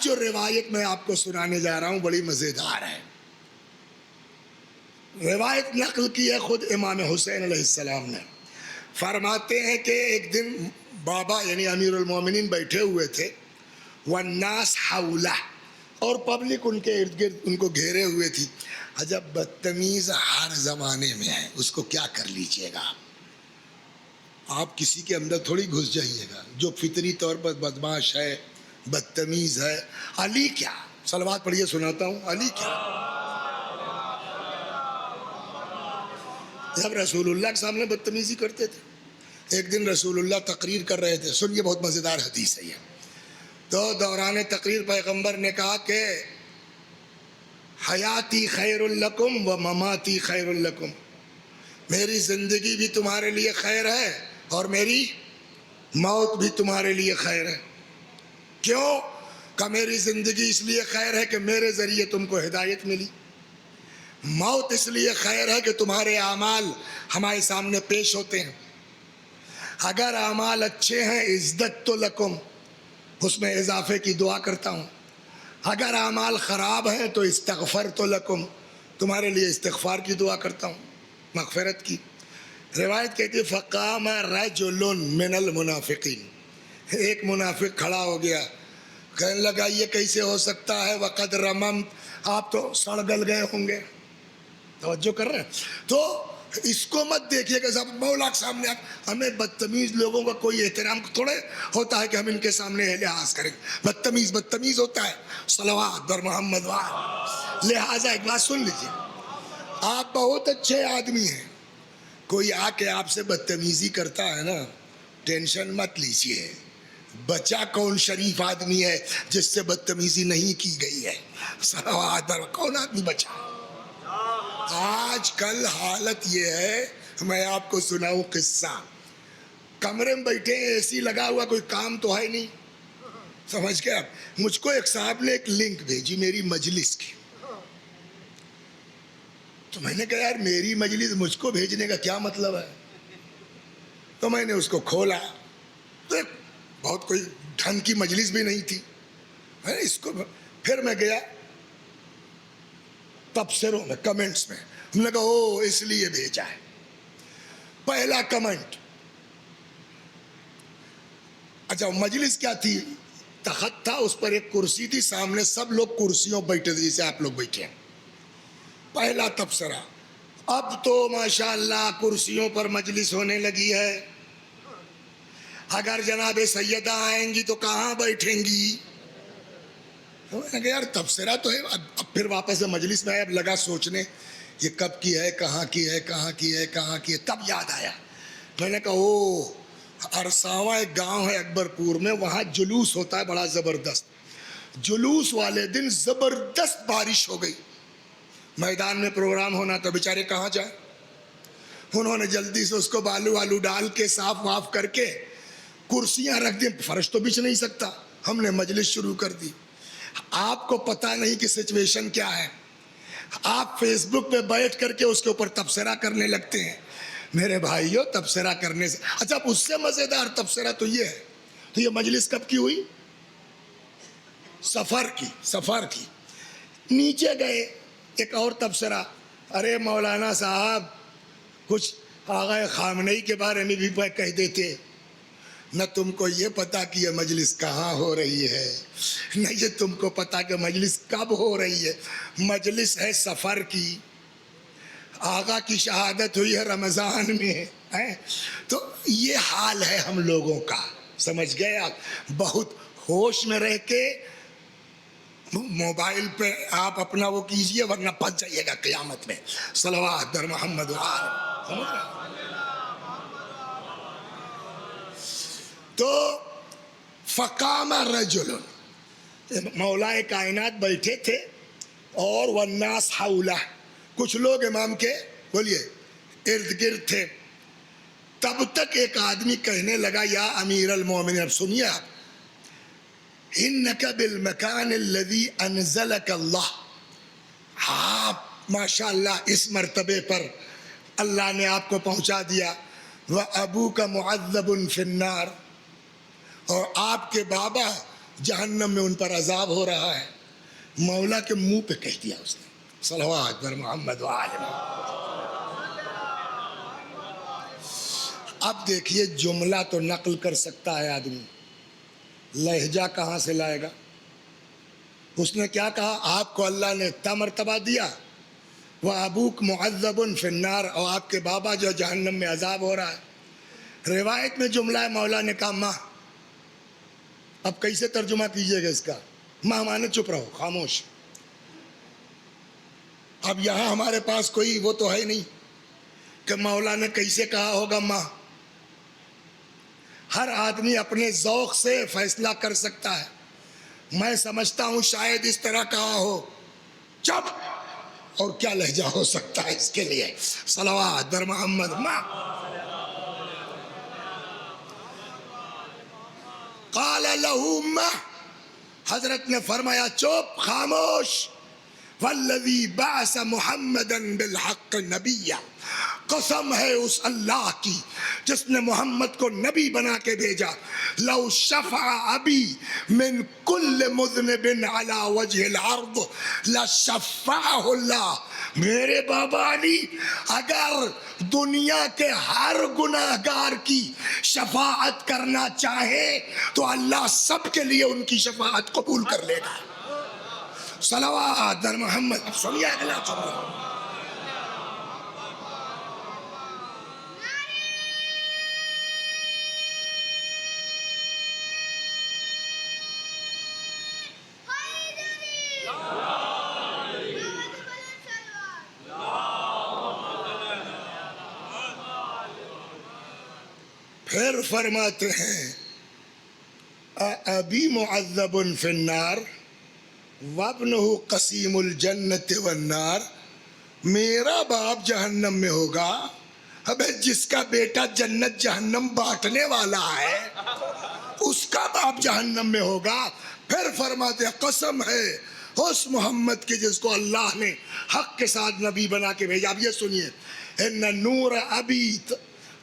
اب جو روایت میں آپ کو سنانے جا رہا ہوں بڑی مزیدار ہے. روایت نقل کی ہے خود امام حسین علیہ السلام نے. فرماتے ہیں کہ ایک دن بابا یعنی امیر المومنین بیٹھے ہوئے تھے، والناس حولہ، اور پبلک ان کے ارد گرد ان کو گھیرے ہوئے تھی. عجب بدتمیز ہر زمانے میں ہے، اس کو کیا کر لیجئے گا. آپ کسی کے اندر تھوڑی گھس جائیے گا. جو فطری طور پر بدماش ہے، بدتمیز ہے، علی کیا. صلوات پڑھیے، سناتا ہوں. علی کیا. جب رسول اللہ کے سامنے بدتمیزی کرتے تھے. ایک دن رسول اللہ تقریر کر رہے تھے، سنیے بہت مزیدار حدیث ہے یہ. تو دوران تقریر پیغمبر نے کہا کہ حیاتی خیر لکم و مماتی خیر لکم، میری زندگی بھی تمہارے لیے خیر ہے اور میری موت بھی تمہارے لیے خیر ہے. کیوں کہ میری زندگی اس لیے خیر ہے کہ میرے ذریعے تم کو ہدایت ملی، موت اس لیے خیر ہے کہ تمہارے اعمال ہمارے سامنے پیش ہوتے ہیں. اگر اعمال اچھے ہیں عزت تو لکم، اس میں اضافے کی دعا کرتا ہوں. اگر اعمال خراب ہیں تو استغفر تو لکم، تمہارے لیے استغفار کی دعا کرتا ہوں، مغفرت کی. روایت کہتی ہے فقام رجل من المنافقین، ایک منافق کھڑا ہو گیا، کہنے لگا یہ کیسے ہو سکتا ہے وقد رممت، آپ تو سڑ گل گئے ہوں گے. توجہ کر رہے ہیں. تو اس کو مت دیکھیے کہ سب مولا کے سامنے ہمیں بدتمیز لوگوں کا کوئی احترام تھوڑے ہوتا ہے کہ ہم ان کے سامنے لحاظ کریں. بدتمیز ہوتا ہے. صلوات بر محمد وآلہ. لہٰذا ایک بات سن لیجیے، آپ بہت اچھے آدمی ہیں، کوئی آ کے آپ سے بدتمیزی کرتا ہے نا، ٹینشن مت لیجیے. بچا کون شریف آدمی ہے جس سے بدتمیزی نہیں کی گئی ہے. صلوات بر، کون آدمی بچا. آج کل حالت یہ ہے، میں آپ کو سناؤں قصہ. کمرے میں بیٹھے ہیں، اے سی لگا ہوا، کوئی کام تو ہے نہیں، سمجھ گئے آپ. مجھ کو ایک صاحب نے ایک لنک بھیجی میری مجلس کی. تو میں نے کہا یار میری مجلس مجھ کو بھیجنے کا کیا مطلب ہے. تو میں نے اس کو کھولا تو بہت کوئی ڈھنگ کی مجلس بھی نہیں تھی. اس کو پھر میں گیا تبصروں میں، کمنٹس میں، ہم نے کہا او اس لیے بھیجا ہے. پہلا کمنٹ، اچھا مجلس کیا تھی، تخت تھا، اس پر ایک کرسی تھی، سامنے سب لوگ کرسیوں بیٹھے تھے جیسے آپ لوگ بیٹھے ہیں. پہلا تبصرہ، اب تو ماشاءاللہ کرسیوں پر مجلس ہونے لگی ہے، اگر جناب سیدہ آئیں گی تو کہاں بیٹھیں گی. میں نے کہا یار تبصرہ تو ہے. اب پھر واپس سے مجلس میں آیا، اب لگا سوچنے یہ کب کی ہے، کہاں کی ہے، کہاں کی ہے، کہاں کی ہے. تب یاد آیا، میں نے کہا او ارساواں ایک گاؤں ہے اکبر پور میں، وہاں جلوس ہوتا ہے بڑا زبردست. جلوس والے دن زبردست بارش ہو گئی، میدان میں پروگرام ہونا تو بیچارے کہاں جائیں. انہوں نے جلدی سے اس کو بالو والو ڈال کے صاف واف کر کے کرسیاں رکھ دی. فرش تو بچ نہیں سکتا. ہم نے مجلس شروع کر دی. آپ کو پتہ نہیں کہ سچویشن کیا ہے، آپ فیس بک پہ بیٹھ کر کے اس کے اوپر تبصرہ کرنے لگتے ہیں. میرے بھائیو تبصرہ کرنے سے اچھا اس سے مزیدار تبصرہ تو یہ ہے. تو یہ مجلس کب کی ہوئی، سفر کی. نیچے گئے ایک اور تبصرہ، ارے مولانا صاحب کچھ آغا خامنئی کے بارے میں بھی کہہ دیتے، نہ تم کو یہ پتا کہ یہ مجلس کہاں ہو رہی ہے، نہ یہ تم کو پتا کہ مجلس کب ہو رہی ہے. مجلس ہے سفر کی، آقا کی شہادت ہوئی ہے رمضان میں. تو یہ حال ہے ہم لوگوں کا، سمجھ گئے آپ. بہت ہوش میں رہ کے موبائل پہ آپ اپنا وہ کیجئے ورنہ پھنس جائیے گا قیامت میں. صلوات در محمد وآلہ. تو فقام رجل، مولا کائنات بیٹھے تھے اور والناس حولہ، کچھ لوگ امام کے بولیے ارد گرد تھے. تب تک ایک آدمی کہنے لگا یا امیر المومنین، اب سنیے آپ، انک بالمکان الذی انزلک اللہ، آپ ماشاءاللہ اس مرتبے پر اللہ نے آپ کو پہنچا دیا. وابوک معذب فی النار، اور آپ کے بابا جہنم میں ان پر عذاب ہو رہا ہے، مولا کے منہ پہ کہہ دیا اس نے، صلوات بر محمد وآل محمد۔ اب دیکھیے جملہ تو نقل کر سکتا ہے آدمی، لہجہ کہاں سے لائے گا؟ اس نے کیا کہا؟ آپ کو اللہ نے اتنا مرتبہ دیا، وَأَبُوكَ مُعَذَّبٌ فِي النَّارِ، اور آپ کے بابا جو جہنم میں عذاب ہو رہا ہے۔ روایت میں جملہ ہے، مولا نے کہا ماں۔ اب کیسے ترجمہ کیجئے گا اس کا؟ ماں مانے چپ رہو، خاموش۔ اب یہاں ہمارے پاس کوئی وہ تو ہے نہیں کہ مولا نے کیسے کہا ہوگا ماں۔ ہر آدمی اپنے ذوق سے فیصلہ کر سکتا ہے۔ میں سمجھتا ہوں شاید اس طرح کہا ہو، چپ، اور کیا لہجہ ہو سکتا ہے اس کے لیے، صلوات بر محمد۔ ماں قال له ماں، حضرت نے فرمایا چپ، خاموش۔ والذی بعث محمدا بالحق نبیا، قسم ہے اس اللہ کی جس نے محمد کو نبی بنا کے بھیجا، لو شفع ابی من کل مذنب علی وجہ الارض لشفعہ اللہ، میرے بابا علی اگر دنیا کے ہر گناہگار کی شفاعت کرنا چاہے تو اللہ سب کے لیے ان کی شفاعت قبول کر لے گا، صلوات در محمد۔ اب سنیے اگلا جملہ، پھر فرماتے ہیں ابی معذب فی النار وابنہ قسیم الجنت والنار، میرا باپ جہنم میں ہوگا، ابے جس کا بیٹا جنت جہنم بانٹنے والا ہے اس کا باپ جہنم میں ہوگا۔ پھر فرماتے ہیں قسم ہے اس محمد کی جس کو اللہ نے حق کے ساتھ نبی بنا کے بھیجا۔ اب یہ سنیے، ان نور ابی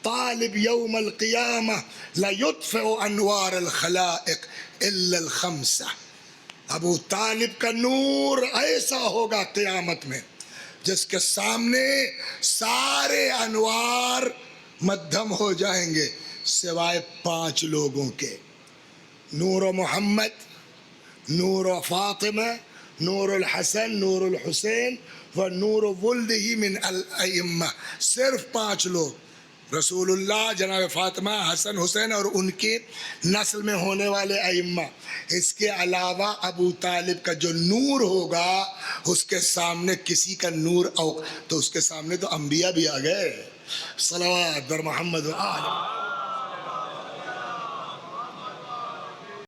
طالب یوم القیامہ لیطفئ انوار الخلائق الا الخمسہ، ابو طالب کا نور ایسا ہوگا قیامت میں جس کے سامنے سارے انوار مدھم ہو جائیں گے سوائے 5 لوگوں کے، نور محمد، نور فاطمہ، نور الحسن، نور الحسین، و نور ولدہ من الائمہ، صرف 5 لوگ، رسول اللہ، جناب فاطمہ، حسن حسین اور ان کے نسل میں ہونے والے ائمہ۔ اس کے علاوہ ابو طالب کا جو نور ہوگا اس کے سامنے کسی کا نور تو اس کے سامنے تو انبیاء بھی آ گئے، صلوات بر محمد و آل